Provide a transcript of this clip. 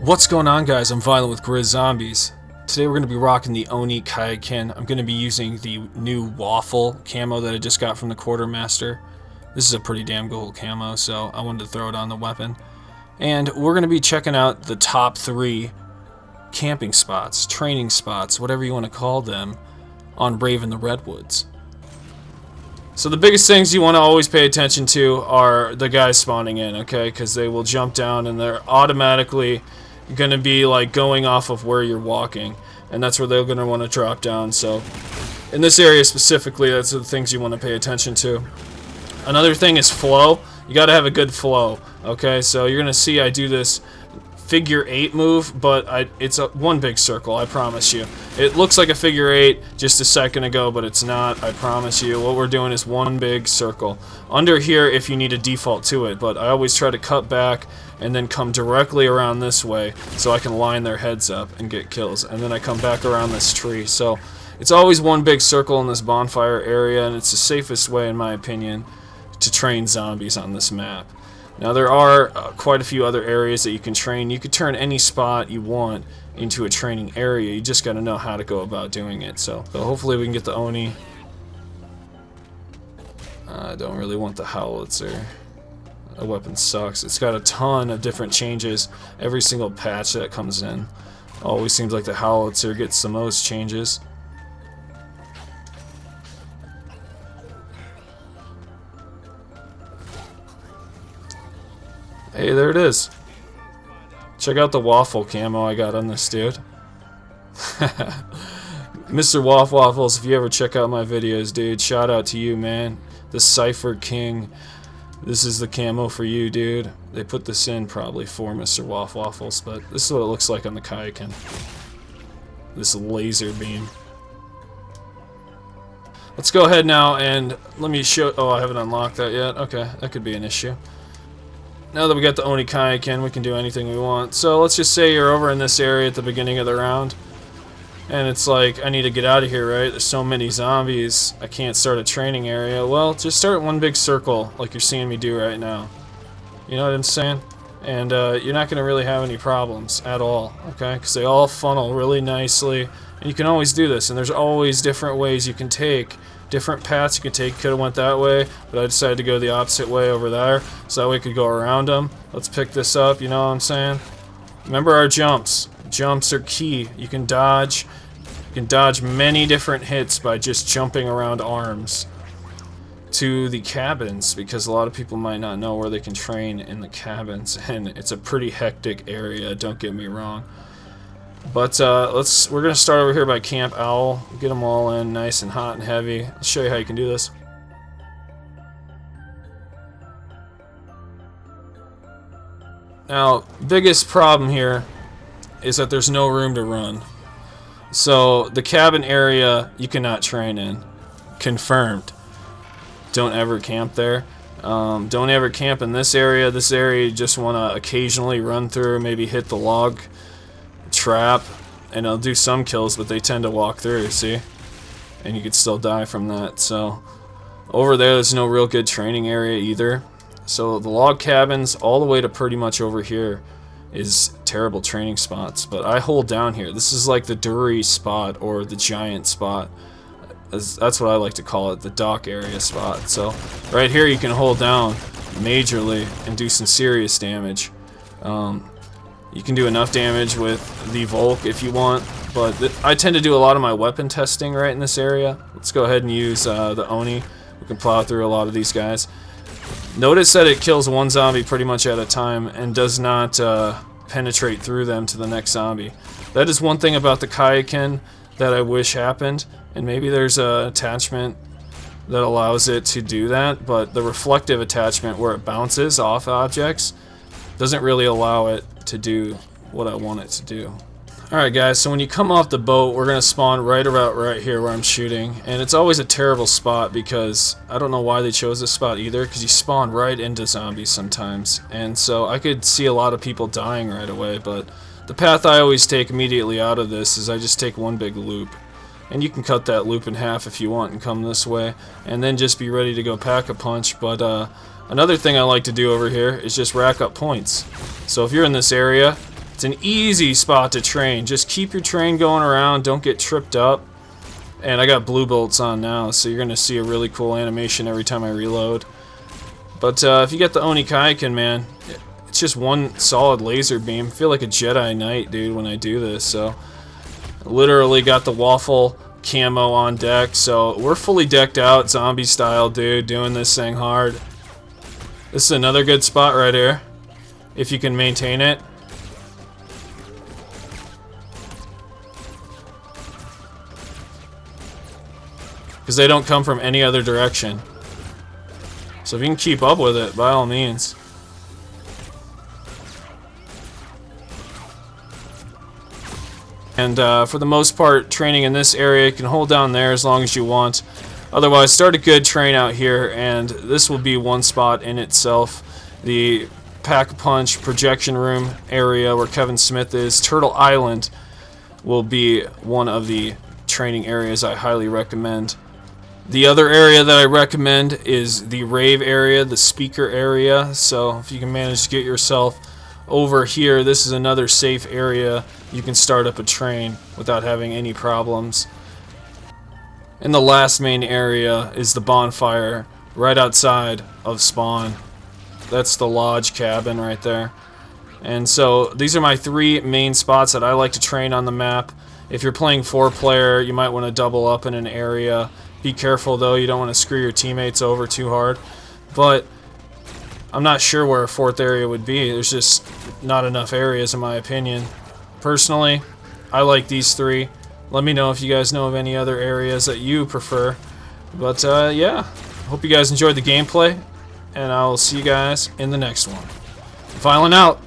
What's going on, guys? I'm Violet with GRIZZombies. Today we're going to be rocking the Oni Kayakin. I'm going to be using the new waffle camo that I just got from the quartermaster. This is a pretty damn cool camo, so I wanted to throw it on the weapon. And we're going to be checking out the top 3 camping spots, training spots, whatever you want to call them, on RAVE in the Redwoods. So the biggest things you want to always pay attention to are the guys spawning in, okay? Because they will jump down and they're automatically going to be like going off of where you're walking, and that's where they're going to want to drop down. So in this area specifically, that's the things you want to pay attention to. Another thing is flow. You got to have a good flow, okay? So you're going to see I do this figure 8 move, but it's one big circle, I promise you. It looks like a figure 8 just a second ago, but it's not, I promise you. What we're doing is one big circle. Under here if you need a default to it, but I always try to cut back and then come directly around this way so I can line their heads up and get kills. And then I come back around this tree. So it's always one big circle in this bonfire area, and it's the safest way, in my opinion, to train zombies on this map. Now there are quite a few other areas that you can train. You could turn any spot you want into a training area. You just got to know how to go about doing it. So hopefully we can get the Oni. I don't really want the Howitzer. That weapon sucks. It's got a ton of different changes. Every single patch that comes in always seems like the Howitzer gets the most changes. Hey, there it is. Check out the waffle camo I got on this dude. Mr. Waffles, if you ever check out my videos, dude, shout out to you, man. The Cypher King. This is the camo for you, dude. They put this in probably for Mr. Waffles, but this is what it looks like on the Kayakin. This laser beam. Let's go ahead now and let me show. Oh, I haven't unlocked that yet. Okay, that could be an issue. Now that we got the Oni Kayakin, we can do anything we want. So let's just say you're over in this area at the beginning of the round, and it's like, I need to get out of here, right? There's so many zombies, I can't start a training area. Well, just start one big circle like you're seeing me do right now. You know what I'm saying? And you're not going to really have any problems at all, okay? Because they all funnel really nicely, and you can always do this, and there's always different ways you can take. Different paths you could take. Could have went that way, but I decided to go the opposite way over there, so that way we could go around them. Let's pick this up, you know what I'm saying? Remember our jumps. Jumps are key. You can dodge many different hits by just jumping around arms to the cabins, because a lot of people might not know where they can train in the cabins, and it's a pretty hectic area, don't get me wrong. But we're gonna start over here by Camp Owl. Get them all in nice and hot and heavy. I'll show you how you can do this. Now, biggest problem here is that there's no room to run. So the cabin area you cannot train in. Confirmed. Don't ever camp there. Don't ever camp in this area. This area you just want to occasionally run through, maybe hit the log trap, and it'll do some kills, but they tend to walk through, see? And you could still die from that. So over there's no real good training area either. So the log cabins all the way to pretty much over here is terrible training spots. But I hold down here. This is like the Dury spot, or the giant spot. That's what I like to call it, the dock area spot. So right here you can hold down majorly and do some serious damage. You can do enough damage with the Volk if you want, but I tend to do a lot of my weapon testing right in this area. Let's go ahead and use the Oni. We can plow through a lot of these guys. Notice that it kills one zombie pretty much at a time and does not penetrate through them to the next zombie. That is one thing about the Kayakin that I wish happened, and maybe there's an attachment that allows it to do that, but the reflective attachment where it bounces off objects doesn't really allow it to do what I want it to do. Alright guys, so when you come off the boat, we're going to spawn right about right here where I'm shooting, and it's always a terrible spot because I don't know why they chose this spot either, because you spawn right into zombies sometimes, and so I could see a lot of people dying right away, but the path I always take immediately out of this is I just take one big loop, and you can cut that loop in half if you want and come this way, and then just be ready to go pack a punch. But another thing I like to do over here is just rack up points. So if you're in this area, It's an easy spot to train. Just keep your train going around. Don't get tripped up. And I got blue bolts on now, so you're going to see a really cool animation every time I reload. But if you get the Oni Kaiken, man, it's just one solid laser beam. I feel like a Jedi Knight, dude, when I do this. So, literally got the waffle camo on deck. So, we're fully decked out, zombie style, dude, doing this thing hard. This is another good spot right here, if you can maintain it. Because they don't come from any other direction. So if you can keep up with it, by all means. And for the most part, training in this area, you can hold down there as long as you want. Otherwise, start a good train out here, and this will be one spot in itself. The Pack-a-Punch projection room area where Kevin Smith is. Turtle Island will be one of the training areas I highly recommend. The other area that I recommend is the RAVE area, the speaker area. So if you can manage to get yourself over here, this is another safe area. You can start up a train without having any problems. And the last main area is the Bonfire, right outside of spawn. That's the lodge cabin right there. And so these are my three main spots that I like to train on the map. If you're playing 4-player, you might want to double up in an area. Be careful though, you don't want to screw your teammates over too hard. But I'm not sure where a 4th area would be. There's just not enough areas in my opinion. Personally, I like these 3. Let me know if you guys know of any other areas that you prefer. But yeah, hope you guys enjoyed the gameplay, and I will see you guys in the next one. Violent out!